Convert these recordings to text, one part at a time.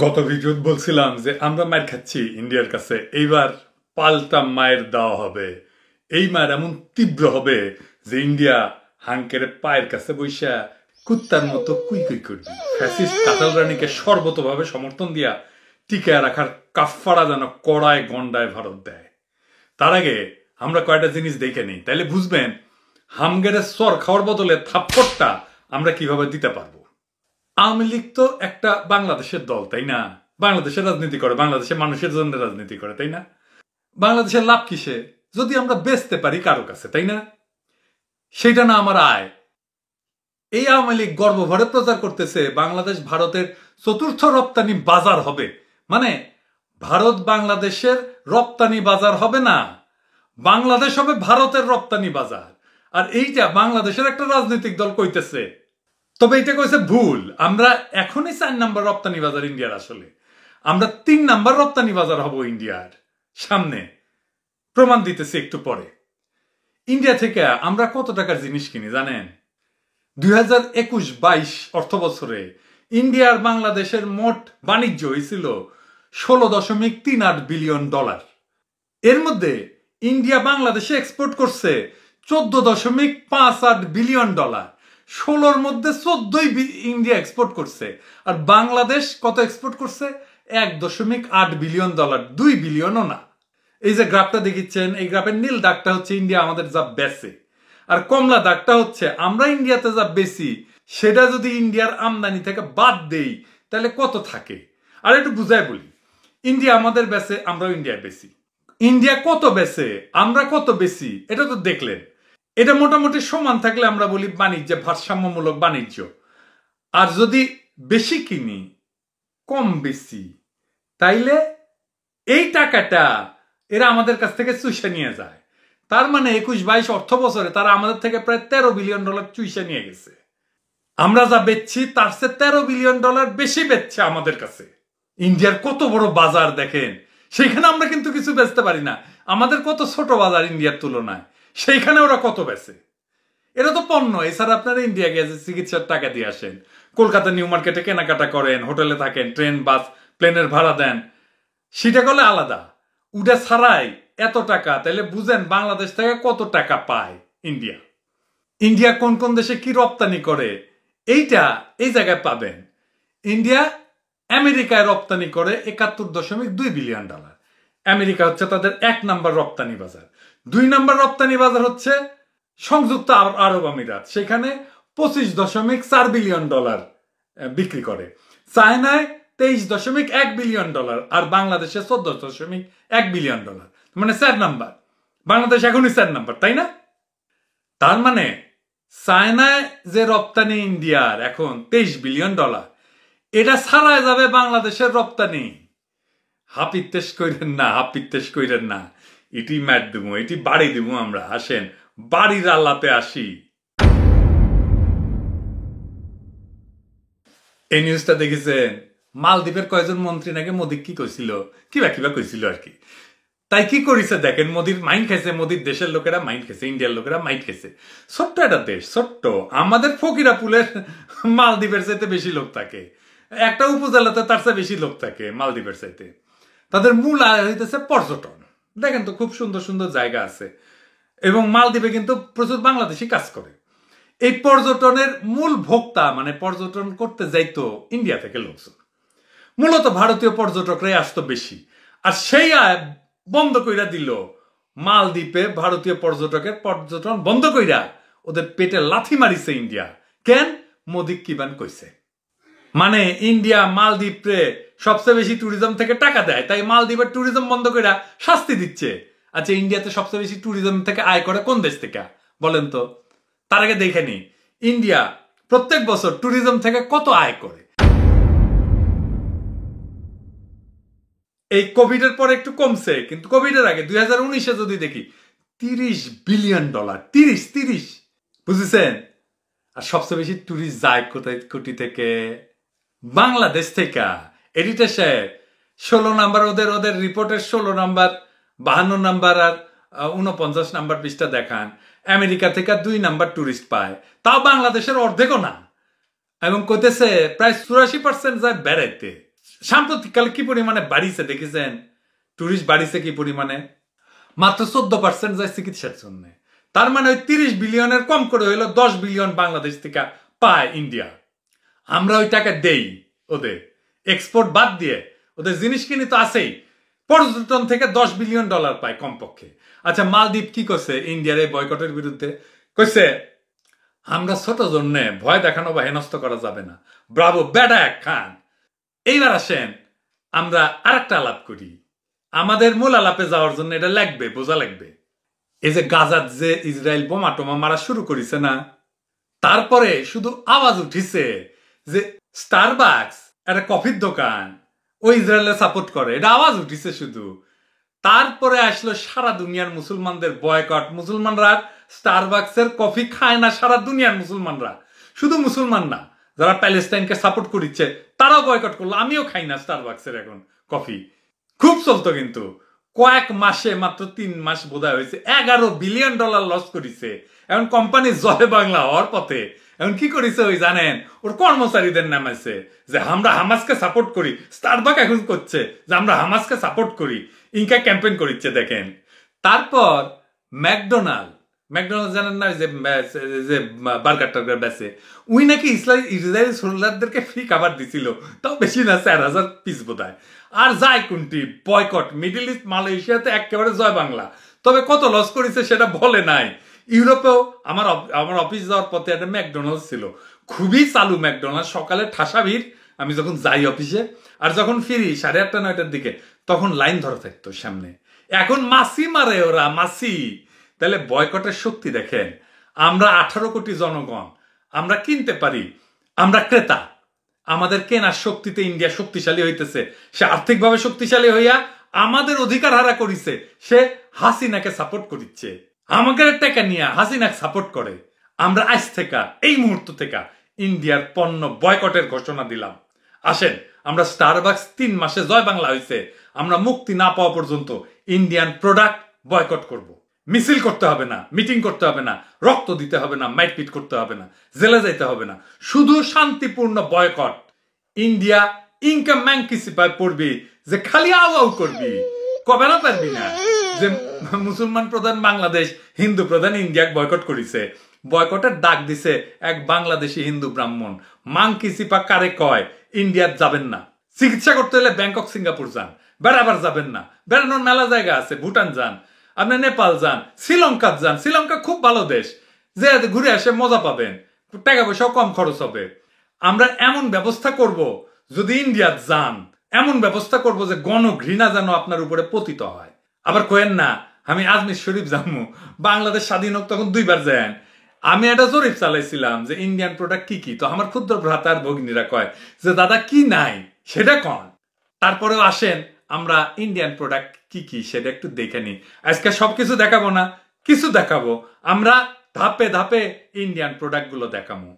গত ভিডিওতে বলছিলাম যে আমরা মায়ের খাচ্ছি ইন্ডিয়ার কাছে, এইবার পাল্টা মায়ের দেওয়া হবে। এই মায়ের এমন তীব্র হবে যে ইন্ডিয়া হাঙ্কের পায়ের কাছে বৈশা কুত্তার মতো কুই কুই করবে। ফ্যাসিস্ট কাতাল রানীকে সর্বতভাবে সমর্থন দিয়া টিকে রাখার কাফফারা যেন কড়ায় গন্ডায় ভারত দেয়। তার আগে আমরা কয়টা জিনিস দেখে নিই, তাইলে বুঝবেন হামগেরের সর খাওয়ার বদলে থাপ্পড়টা আমরা কিভাবে দিতে পারবো। আওয়ামী লীগ তো একটা বাংলাদেশের দল, তাই না? বাংলাদেশের রাজনীতি করে, বাংলাদেশের মানুষের জন্য রাজনীতি করে, তাই না? বাংলাদেশের লাভ কিসে? যদি আমরা বেচতে পারি কারো কাছে, তাই না? সেইটা না আমার আয়। এই আওয়ামী লীগ গর্বভরে প্রচার করতেছে বাংলাদেশ ভারতের চতুর্থ রপ্তানি বাজার হবে। মানে ভারত বাংলাদেশের রপ্তানি বাজার হবে না, বাংলাদেশ হবে ভারতের রপ্তানি বাজার। আর এইটা বাংলাদেশের একটা রাজনৈতিক দল কইতেছে। তবে এটা কইছে ভুল। আমরা এখনই 4 নাম্বার রপ্তানি বাজার ইন্ডিয়ার, আসলে আমরা 3 নাম্বার রপ্তানি বাজার হব ইন্ডিয়ার সামনে। প্রমাণ দিতেছি একটু পরে। ইন্ডিয়া থেকে আমরা কত টাকার জিনিস কিনি জানেন? 2021-22 অর্থ বছরে ইন্ডিয়ার বাংলাদেশের মোট বাণিজ্য হয়েছিল $16.38 বিলিয়ন। এর মধ্যে ইন্ডিয়া বাংলাদেশে এক্সপোর্ট করছে $14.58 বিলিয়ন। 16-র মধ্যে 14ই ইন্ডিয়া এক্সপোর্ট করছে, আর বাংলাদেশ কত এক্সপোর্ট করছে? $1.8 বিলিয়ন, 2 বিলিয়নও না। এই যে গ্রাফটা দেখিচ্ছেন, এই গ্রাফের নীল দাগটা হচ্ছে ইন্ডিয়া আমাদের যা বেচে, আর কমলা দাগটা হচ্ছে আমরা ইন্ডিয়াতে যা বেশি সেটা যদি ইন্ডিয়ার আমদানি থেকে বাদ দেই তাহলে কত থাকে। আর একটু বুঝাই বলি, ইন্ডিয়া আমাদের বেচে, আমরাও ইন্ডিয়া বেশি। ইন্ডিয়া কত বেচে, আমরা কত বেশি, এটা তো দেখলেন। এটা মোটামুটি সমান থাকলে আমরা বলি বাণিজ্য, ভারসাম্যমূলক বাণিজ্য। আর যদি বেশি কিনি, কম বেশি, তাইলে এই টাকাটা এরা আমাদের কাছ থেকে চুষে নিয়ে যায়। তার মানে 21-22 অর্থ বছরে তারা আমাদের থেকে প্রায় $13 বিলিয়ন চুষে নিয়ে গেছে। আমরা যা বেচছি তার চেয়ে $13 বিলিয়ন বেশি বেচছে আমাদের কাছে। ইন্ডিয়ার কত বড় বাজার দেখেন, সেইখানে আমরা কিন্তু কিছু বেচতে পারি না। আমাদের কত ছোট বাজার ইন্ডিয়ার তুলনায়, সেইখানে ওরা কত বেচে। এটা তো পণ্য। এছাড়া আপনারা ইন্ডিয়া গিয়ে চিকিৎসার টাকা দিয়ে আসেন, কলকাতা নিউ মার্কেটে কেনাকাটা করেন, হোটেলে থাকেন, ট্রেন বাস প্লেনের ভাড়া দেন, সেটা করলে আলাদা। উঠে ছাড়াই এত টাকা, তাহলে বুঝেন বাংলাদেশ থেকে কত টাকা পায় ইন্ডিয়া। ইন্ডিয়া কোন কোন দেশে কি রপ্তানি করে এইটা এই জায়গায় পাবেন। ইন্ডিয়া আমেরিকায় রপ্তানি করে $71.2 বিলিয়ন। আমেরিকা হচ্ছে তাদের 1 নাম্বার রপ্তানি বাজার। 2 নাম্বার রপ্তানি বাজার হচ্ছে সংযুক্ত আরব আমিরাত, সেখানে $25.4 বিলিয়ন বিক্রি করে। চায়নায় $23.1 বিলিয়ন, আর বাংলাদেশে $14.1 বিলিয়ন, মানে 4 নাম্বার। বাংলাদেশ এখনই 4 নাম্বার, তাই না? তার মানে চায়নায় যে রপ্তানি ইন্ডিয়ার এখন $23 বিলিয়ন, এটা ছাড়াই যাবে বাংলাদেশের রপ্তানি। হাপিত্তেশ কইরেন না, হাপিত্তেশ কইরেন না। এটি ম্যাট দেবো, এটি বাড়ি দেবো আমরা। আসেন বাড়ির আল্লাপে আসি। এই নিউজটা দেখেছেন? মালদ্বীপের কয়েকজন মন্ত্রী নাকি মোদী কি কইছিল, কিবা কইছিল আর কি। তাই কি করেছে দেখেন, মোদীর মাইন্ড খাইছে, মোদীর দেশের লোকেরা মাইন্ড খাইছে, ইন্ডিয়ার লোকেরা মাইন্ড খাইছে। ছোট্ট একটা দেশ, ছোট্ট। আমাদের ফকিরাপুলের মালদ্বীপের চাইতে বেশি লোক থাকে, একটা উপজেলাতে তার চেয়ে বেশি লোক থাকে মালদ্বীপের চাইতে। তাদের মূল আয় হইতেছে পর্যটন। দেখেন তো খুব সুন্দর সুন্দর জায়গা আছে, এবং মালদ্বীপে কিন্তু প্রচুর বাংলাদেশি কাজ করে। এই পর্যটনের মূল ভোক্তা, মানে পর্যটন করতে যাইতো ইন্ডিয়া থেকে লোকজন, মূলত ভারতীয় পর্যটকরাই আসতো বেশি। আর সেই আয় বন্ধ কইরা দিল মালদ্বীপে। ভারতীয় পর্যটকের পর্যটন বন্ধ কইরা ওদের পেটে লাথি মারিছে ইন্ডিয়া। কেন? মোদী কিবান কইছে। মানে ইন্ডিয়া মালদ্বীপে সবচেয়ে বেশি ট্যুরিজম থেকে টাকা দেয়, তাই মালদ্বীপের ট্যুরিজম বন্ধ কইরা শাস্তি দিচ্ছে। আচ্ছা, ইন্ডিয়াতে সবচেয়ে বেশি ট্যুরিজম থেকে আয় করে কোন দেশ থেকে বলেন তো? তার আগে দেখে নি ইন্ডিয়া প্রত্যেক বছর ট্যুরিজম থেকে কত আয় করে। এই কোভিড এর পরে একটু কমছে, কিন্তু কোভিড এর আগে 2019-এ যদি দেখি $30 বিলিয়ন। 30 বুঝেছেন? আর সবচেয়ে বেশি ট্যুরিস্ট যায় কোথায়? কোটি থেকে, বাংলাদেশ থেকে। এডিটর সাহেব 16 নাম্বার, ওদের রিপোর্টের 16 নাম্বার, 52 নাম্বার আর 49 নাম্বার পৃষ্ঠা দেখান। আমেরিকা থেকে 2 নাম্বার ট্যুরিস্ট পায়, তাও বাংলাদেশের অর্ধেকও না। এবং কইতেছে প্রায় 84% যায় বেড়াইতে। সাম্প্রতিককালে কি পরিমাণে বাড়িছে দেখেছেন? টুরিস্ট বাড়িছে কি পরিমাণে? মাত্র 14% যায় চিকিৎসার জন্য। তার মানে ওই 30 বিলিয়নের কম করে হইলো 10 বিলিয়ন বাংলাদেশ থেকে পায় ইন্ডিয়া। আমরা ওই টাকা দেই ওদের, এক্সপোর্ট বাদ দিয়ে ওদের জিনিস কিনি তো আছেই, পর্যটন থেকে $10 বিলিয়ন পায় কমপক্ষে। আচ্ছা, মালদ্বীপ কি করছে ইন্ডিয়ার এই বয়কটের বিরুদ্ধে? কইছে আমরা ছোট জন্য ভয় দেখানো বা হেনস্থ করা যাবে না। ব্রাভো বেডা এক খান। এইবার আসেন আমরা আরেকটা আলাপ করি। আমাদের মূল আলাপে যাওয়ার জন্য এটা লাগবে, বোঝা লাগবে। এই যে গাজার যে ইসরায়েল বোমা টোমা মারা শুরু করেছে না, তারপরে শুধু আওয়াজ উঠিছে যে স্টারবাকস একটা কফির দোকান ও ইসরায়েলের সাপোর্ট করে, এটা আওয়াজ উঠিছে শুধু। তারপরে আসলো সারা দুনিয়ার মুসলমানদের বয়কট। মুসলমানরা স্টারবাকসের কফি খায় না, সারা দুনিয়ার মুসলমানরা, শুধু মুসলমান না, যারা প্যালেস্টাইনকে সাপোর্ট করিচ্ছে তারাও বয়কট করলো। আমিও খাই না স্টারবাকসের এখন কফি। খুব চলতো, কিন্তু কয়েক মাসে, মাত্র 3 মাস বোধহয় হয়েছে, $11 বিলিয়ন লস করেছে। এখন কোম্পানি জয় বাংলা হওয়ার পথে। এখন কি করেছে ওই জানেন? ওর কর্মচারীদের নামাইছে যে আমরা হামাসকে সাপোর্ট করি। স্টারবাক এখন করছে যে আমরা হামাসকে সাপোর্ট করি, ইনকা ক্যাম্পেইন করিচ্ছে দেখেন। তারপর ম্যাকডোনাল্ড জানেন না, যে বার্গার টার্গার বেচে, উই নাকি ইসরায়েলি সোলজারদেরকে ফ্রি খাবার দিছিল, তাও বেশি না, 4,000 পিস বোধহয়। আর যায় কোনটি বয়কট, মিডল ইস্ট মালয়েশিয়াতে একেবারে জয় বাংলা। তবে কত লস করেছে সেটা বলে নাই। ইউরোপেও আমার অফিস যাওয়ার পথে একটা ম্যাকডোনাল্ড ছিল, খুবই চালু ম্যাকডোনাল্ড। সকালে ঠাসা ভিড় আমি যখন যাই অফিসে, আর যখন ফিরি 8:30 9টার দিকে, তখন লাইন ধরা থাকতো সামনে। এখন মাসি মারে ওরা, মাসি। তাহলে বয়কটের শক্তি দেখেন। আমরা 18 কোটি জনগণ, আমরা কিনতে পারি, আমরা ক্রেতা। আমাদের কেনার শক্তিতে ইন্ডিয়া শক্তিশালী হইতেছে। সে আর্থিকভাবে শক্তিশালী হইয়া আমাদের অধিকার হারা করিছে। সে হাসিনাকে সাপোর্ট করিচ্ছে, আমাদের টাকা নিয়ে হাসিনাকে সাপোর্ট করে। আমরা আজ থেকে, এই মুহূর্ত থেকে ইন্ডিয়ার পণ্য বয়কটের ঘোষণা দিলাম। আসেন আমরা স্টারবাকস 3 মাসে জয় বাংলা হয়েছে, আমরা মুক্তি না পাওয়া পর্যন্ত ইন্ডিয়ান প্রোডাক্ট বয়কট করব। মিছিল করতে হবে না, মিটিং করতে হবে না, রক্ত দিতে হবে না, মাইটপিট করতে হবে না, জেলে যাইতে হবে না, শুধু শান্তিপূর্ণ বয়কট। ইন্ডিয়া ইনকাম ম্যাঙ্কিসিপায় পড়বি যে খালি আওয়াও করবি, কবে না পারবি না যে মুসলমান প্রধান বাংলাদেশ, হিন্দু প্রধান ইন্ডিয়া বয়কট করেছে। বয়কটের ডাক দিছে এক বাংলাদেশি হিন্দু ব্রাহ্মণ। মাঙ্কিসিপা কারে কয়? ইন্ডিয়াত যাবেন না, চিকিৎসা করতে হলে ব্যাংকক সিঙ্গাপুর যান, বেড়াবার যাবেন না, বেড়ানোর মেলা জায়গা আছে, ভুটান যান, আপনি নেপাল যান, শ্রীলঙ্কা যান, শ্রীলঙ্কা খুব ভালো দেশ, যে ঘুরে আসে মজা পাবেন, টাকা পয়সাও কম খরচ হবে। আমরা এমন ব্যবস্থা করব, যদি ইন্ডিয়া যান এমন ব্যবস্থা করব যে গণঘৃণা যেন আপনার উপরে পতিত হয়। আবার কয়েন না আমি আজমির শরীফ যাবো, বাংলাদেশ স্বাধীন হোক তখন 2 বার যান। আমি একটা জরিপ চালাইছিলাম যে ইন্ডিয়ান প্রোডাক্ট কি কি, তো আমার ক্ষুদ্র ভ্রাতার ভগিনীরা কয় যে দাদা কি নাই সেটা কন। তারপরেও আসেন আমরা ইন্ডিয়ান প্রোডাক্ট কি কি সেটা একটু দেখে নিই। আজকে সবকিছু দেখাবো না, কিছু দেখাবো। আমরা ধাপে ধাপে ইন্ডিয়ান প্রোডাক্ট গুলো দেখাবো।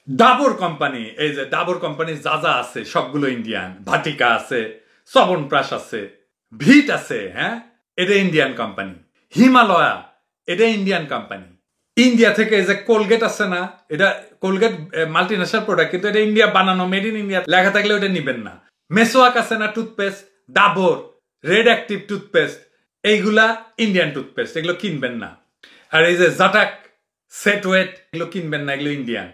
ডাবর কোম্পানি, এই যে ডাবর কোম্পানি যা যা আছে সবগুলো ইন্ডিয়ান। ভাটিকা আছে, চবনপ্রাশ আছে, ভিট আছে, হ্যাঁ এটা ইন্ডিয়ান কোম্পানি। হিমালয়া এটা ইন্ডিয়ান কোম্পানি। ইন্ডিয়া থেকে যে কোলগেট আছে না, এটা কোলগেট মাল্টিন্যাশনাল প্রোডাক্ট, কিন্তু এটা ইন্ডিয়া বানানো, মেড ইন ইন্ডিয়া লেখা থাকলে ওটা নিবেন না। মেসোয়াক আছে না toothpaste, Dabur red active toothpaste, এইগুলা ইন্ডিয়ান টুথপেস্ট, এগুলো কিনবেন না। আর এই যে জাটাক সেট ওয়েট, এগুলো কিনবেন না, এগুলো ইন্ডিয়ান।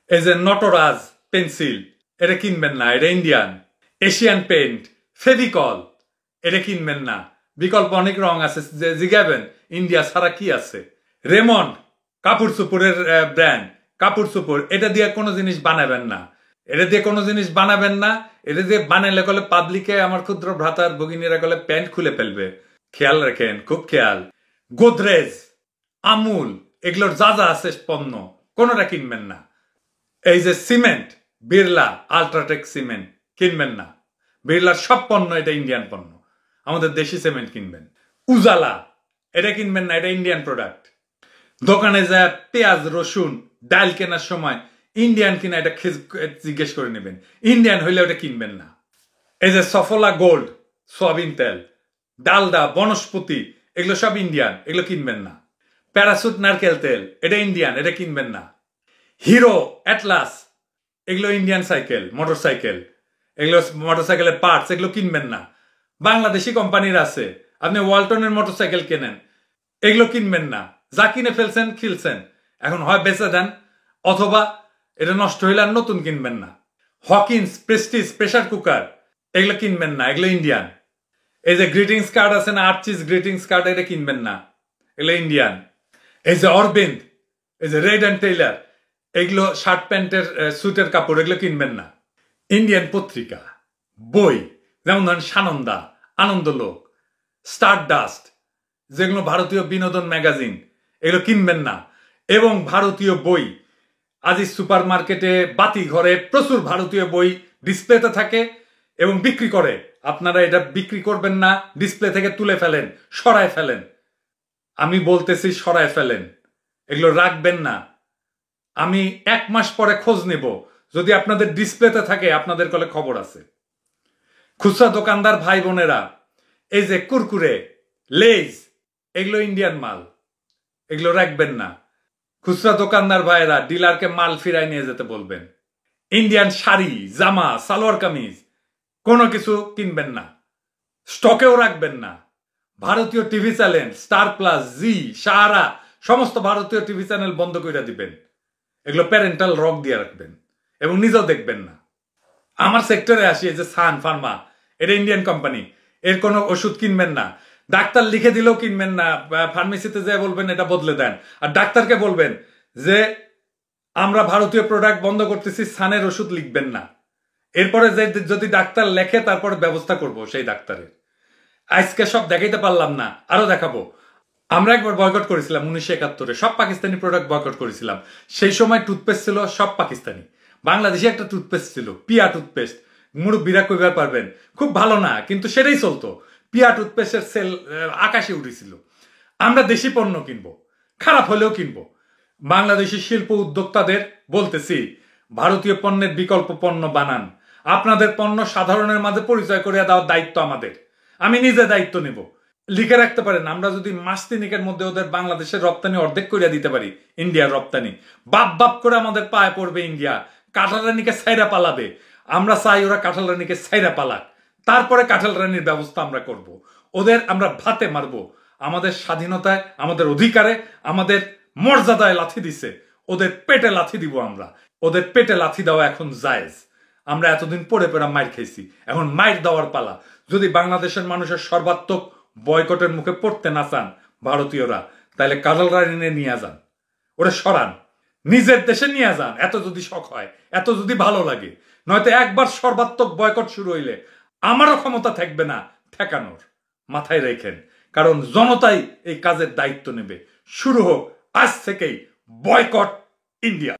এই যে নটরাজ পেন্সিল, এটা কিনবেন না, এটা ইন্ডিয়ান। এশিয়ান পেন্ট, ফেভিকল, এটা কিনবেন না, বিকল্প অনেক রং আছে, যে জিগাবেন ইন্ডিয়া ছাড়া কি আছে। রেমন্ড কাপড় চোপড়ের ব্র্যান্ড, কাপড় চোপড়, এটা দিয়ে কোনো জিনিস বানাবেন না, এটা দিয়ে কোনো জিনিস বানাবেন না। এটা দিয়ে বানাইলে গেলে পাবলিকে, আমার ক্ষুদ্র ভ্রাতার ভগিনীরা গেলে প্যান্ট খুলে ফেলবে, খেয়াল রাখেন, খুব খেয়াল। গোদরেজ, আমুল, এগুলোর যা যা আছে পণ্য কোনোটা কিনবেন না। এই যে সিমেন্ট, বিড়লা আল্ট্রাটেক সিমেন্ট কিনবেন না, বিড়লার সব পণ্য এটা ইন্ডিয়ান পণ্য, আমাদের দেশি সিমেন্ট কিনবেন। উজালা এটা কিনবেন না, এটা ইন্ডিয়ান প্রোডাক্ট। দোকানে যায় পেঁয়াজ রসুন ডাল কেনার সময় ইন্ডিয়ান কিনা এটা জিজ্ঞেস করে নেবেন, ইন্ডিয়ান হইলে ওটা কিনবেন না। এই যে সফলা গোল্ড, সয়াবিন তেল, ডালডা, বনস্পতি, এগুলো সব ইন্ডিয়ান, এগুলো কিনবেন না। প্যারাসুট নারকেল তেল, এটা ইন্ডিয়ান, এটা কিনবেন না। হিরো অ্যাটলাস এগুলো ইন্ডিয়ান সাইকেল, মোটরসাইকেল, এগুলো মোটরসাইকেলের পার্টস, এগুলো কিনবেন না। বাংলাদেশি কোম্পানির আছে, আপনি ওয়ালটনের মোটরসাইকেল কেনেন, এগুলো কিনবেন না। যা কিনে ফেলছেন খিলছেন, এখন হয় বেচে দেন অথবা এটা নষ্ট হইলে আর নতুন কিনবেন না। হকিন্স, প্রেস্টিজ, প্রেসার কুকার, এগুলো কিনবেন না, এগুলো ইন্ডিয়ান। এই যে গ্রিটিংস কার্ড আছে না, আর্চিস গ্রিটিংস কার্ড, এটা কিনবেন না, এগুলো ইন্ডিয়ান। এই যে অরবিন্দ, এই যে রেড অ্যান্ড টেইলার, এগুলো শার্ট প্যান্টের সুটের কাপড়, এগুলো কিনবেন না। ইন্ডিয়ান পত্রিকা, বই, যেমন ধরেন সানন্দা, আনন্দলোক, স্টার ডাস্ট, যেগুলো ভারতীয় বিনোদন ম্যাগাজিন, এগুলো কিনবেন না। এবং ভারতীয় বই, আজিজ সুপার মার্কেটে, বাতি ঘরে প্রচুর ভারতীয় বই ডিসপ্লেতে থাকে এবং বিক্রি করে। আপনারা এটা বিক্রি করবেন না, ডিসপ্লে থেকে তুলে ফেলেন, সরায় ফেলেন। আমি বলতেছি সরায় ফেলেন, এগুলো রাখবেন না। আমি 1 মাস পরে খোঁজ নেব, যদি আপনাদের ডিসপ্লেতে থাকে আপনাদের কলে খবর আছে। খুচরা দোকানদার ভাই বোনেরা, এই যে কুরকুরে, লেজ, এগুলো ইন্ডিয়ান মাল, এগুলো রাখবেন না। খুচরা দোকানদার ভাইয়েরা ডিলারকে মাল ফিরাই নিয়ে যেতে বলবেন। ইন্ডিয়ান শাড়ি, জামা, সালোয়ার কামিজ, কোনো কিছু কিনবেন না, স্টকেও রাখবেন না। ভারতীয় টিভি চ্যানেল স্টার প্লাস, জি, সাহারা, সমস্ত ভারতীয় টিভি চ্যানেল বন্ধ করে দিবেন। এগুলো প্যারেন্টাল রক দিয়ে রাখবেন এবং নিজেও দেখবেন না। আমার সেক্টরে আসি, এই যে সান ফার্মা, এটা ইন্ডিয়ান কোম্পানি, এর কোনো ওষুধ কিনবেন না। ডাক্তার লিখে দিলেও কিনবেন না, ফার্মেসিতে যেয়ে বলবেন এটা বদলে দেন। আর ডাক্তারকে বলবেন যে আমরা ভারতীয় প্রোডাক্ট বন্ধ করতেছি, সানের ওষুধ লিখবেন না। এরপরে যদি ডাক্তার লেখে তারপরে ব্যবস্থা করব সেই ডাক্তারের। আজকে সব দেখাইতে পারলাম না, আরো দেখাবো। আমরা একবার বয়কট করেছিলাম 1971-এ, সব পাকিস্তানি প্রোডাক্ট বয়কট করেছিলাম। সেই সময় টুথপেস্ট ছিল সব পাকিস্তানি। বাংলাদেশে একটা টুথপেস্ট ছিল, পিয়া টুথপেস্ট, মুরব্বীরা কইবার পারবেন, খুব ভালো না, কিন্তু সেটাই চলতো। পিয়া টুথপেস্টের সেল আকাশে উঠেছিল। আমরা দেশি পণ্য কিনবো, খারাপ হলেও কিনবো। বাংলাদেশি শিল্প উদ্যোক্তাদের বলতেছি, ভারতীয় পণ্যের বিকল্প পণ্য বানান। আপনাদের পণ্য সাধারণের মাঝে পরিচয় করে দেওয়ার দায়িত্ব আমাদের। আমি নিজে দায়িত্ব নেব। লিখে রাখতে পারেন, আমরা যদি মাস 3 মধ্যে ওদের বাংলাদেশের রপ্তানি অর্ধেক করিয়া দিতে পারি, ইন্ডিয়ার রপ্তানি, বাপ বাপ করে আমাদের পায়ে পড়বে ইন্ডিয়া, কাঁঠাল রানীকে ছাইরা পালাবে। আমরা চাই ওরা কাঁঠাল রানীকে ছাইরা পালাক, তারপরে কাঁঠাল রানীর ব্যবস্থা আমরা করব। ওদের আমরা ভাতে মারবো। আমাদের স্বাধীনতায়, আমাদের অধিকারে, আমাদের মর্যাদায় লাথি দিছে, ওদের পেটে লাথি দিব আমরা। ওদের পেটে লাথি দেওয়া এখন জায়েজ। আমরা এতদিন পড়ে পড়ে মাইর খেয়েছি, এখন মাইর দেওয়ার পালা। যদি বাংলাদেশের মানুষের সর্বাত্মক বয়কটের মুখে পড়তে না চান ভারতীয়রা, তাহলে কাঁঠাল রানী নিয়ে যান, ওরা সরান, নিজের দেশে নিয়ে যান। এত যদি শখ হয়, এত যদি ভালো লাগে, নয়তো একবার সর্বাত্মক বয়কট শুরু হইলে আমারও ক্ষমতা থাকবে না ঠেকানোর। মাথায় রেখেন, কারণ জনতাই এই কাজের দায়িত্ব নেবে। শুরু হোক আজ থেকেই বয়কট ইন্ডিয়া।